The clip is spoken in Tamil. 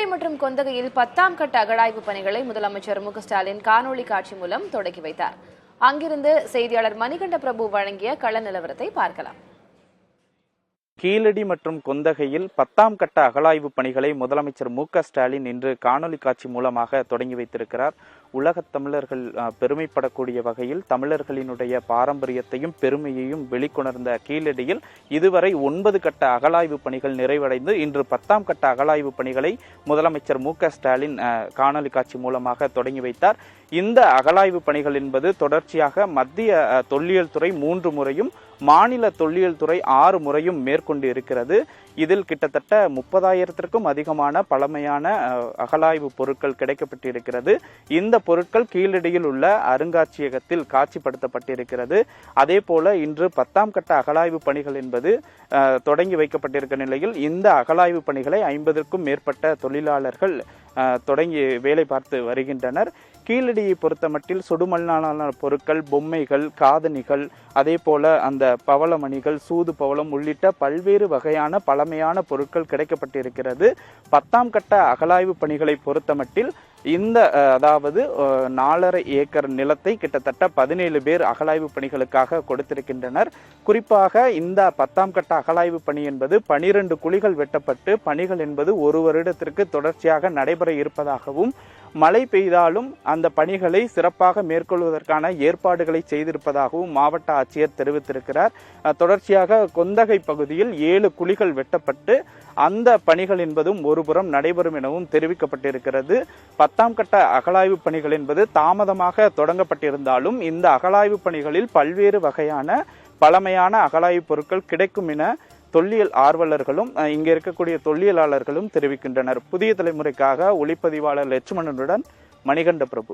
கீழடி மற்றும் கொந்தகையில் 10ஆம் கட்ட அகழாய்வு பணிகளை முதலமைச்சர் மு.க.ஸ்டாலின் காணொலி காட்சி மூலம் தொடங்கி வைத்தார். அங்கிருந்து செய்தியாளர் மணிகண்ட பிரபு வழங்கிய கள நிலவரத்தை பார்க்கலாம். கீழடி மற்றும் கொந்தகையில் 10ஆம் கட்ட அகழாய்வு பணிகளை முதலமைச்சர் மு.க.ஸ்டாலின் இன்று காணொலி காட்சி மூலமாக தொடங்கி வைத்திருக்கிறார். உலகத் தமிழர்கள் பெருமைப்படக்கூடிய வகையில் தமிழர்களினுடைய பாரம்பரியத்தையும் பெருமையையும் வெளிக்கொணர்ந்த கீழடியில் இதுவரை 9 கட்ட அகழாய்வு பணிகள் நிறைவடைந்து இன்று 10ஆம் கட்ட அகழாய்வு பணிகளை முதலமைச்சர் மு.க.ஸ்டாலின் காணொலி காட்சி மூலமாக தொடங்கி வைத்தார். இந்த அகழாய்வு பணிகள் என்பது தொடர்ச்சியாக மத்திய தொல்லியல் துறை 3 முறையும் மாநில தொல்லியல் துறை 6 முறையும் மேற்கொண்டு இருக்கிறது. இதில் கிட்டத்தட்ட 30,000த்திற்கும் அதிகமான பழமையான அகழாய்வு பொருட்கள் கிடைக்கப்பட்டிருக்கிறது. இந்த பொருட்கள் கீழடியில் உள்ள அருங்காட்சியகத்தில் காட்சிப்படுத்தப்பட்டிருக்கிறது. அதே போல இன்று 10ஆம் கட்ட அகழாய்வு பணிகள் என்பது தொடங்கி வைக்கப்பட்டிருக்கிற நிலையில் இந்த அகழாய்வு பணிகளை 50க்கும் மேற்பட்ட தொழிலாளர்கள் தொடங்கி வேலை பார்த்து வருகின்றனர். கீழடியை பொறுத்தமட்டில் சுடுமண்ணாலான பொருட்கள், பொம்மைகள், காதணிகள், அதே போல அந்த பவளமணிகள், சூது பவளம் உள்ளிட்ட பல்வேறு வகையான பழமையான பொருட்கள் கிடைக்கப்பட்டிருக்கிறது. 10ஆம் கட்ட அகழாய்வு பணிகளை பொறுத்தமட்டில் இந்த அதாவது 4.5 ஏக்கர் நிலத்தை கிட்டத்தட்ட 17 பேர் அகழாய்வு பணிகளுக்காக கொடுத்திருக்கின்றனர். குறிப்பாக இந்த 10ஆம் கட்ட அகழாய்வு பணி என்பது 12 குழிகள் வெட்டப்பட்டு பணிகள் என்பது 1 வருடத்திற்கு தொடர்ச்சியாக நடைபெற இருப்பதாகவும், மழை பெய்தாலும் அந்த பணிகளை சிறப்பாக மேற்கொள்வதற்கான ஏற்பாடுகளை செய்திருப்பதாகவும் மாவட்ட ஆட்சியர் தெரிவித்திருக்கிறார். தொடர்ச்சியாக கொந்தகை பகுதியில் 7 குழிகள் வெட்டப்பட்டு அந்த பணிகள் என்பதும் ஒருபுறம் நடைபெறும் எனவும் தெரிவிக்கப்பட்டிருக்கிறது. 10ஆம் கட்ட அகழாய்வு பணிகள் என்பது தாமதமாக தொடங்கப்பட்டிருந்தாலும் இந்த அகழாய்வு பணிகளில் பல்வேறு வகையான பழமையான அகழாய்வு பொருட்கள் கிடைக்கும் என தொல்லியல் ஆர்வலர்களும் இங்கே இருக்கக்கூடிய தொல்லியலாளர்களும் தெரிவிக்கின்றனர். புதிய தலைமுறைக்காக ஒளிப்பதிவாளர் லட்சுமணனுடன் மணிகண்ட பிரபு.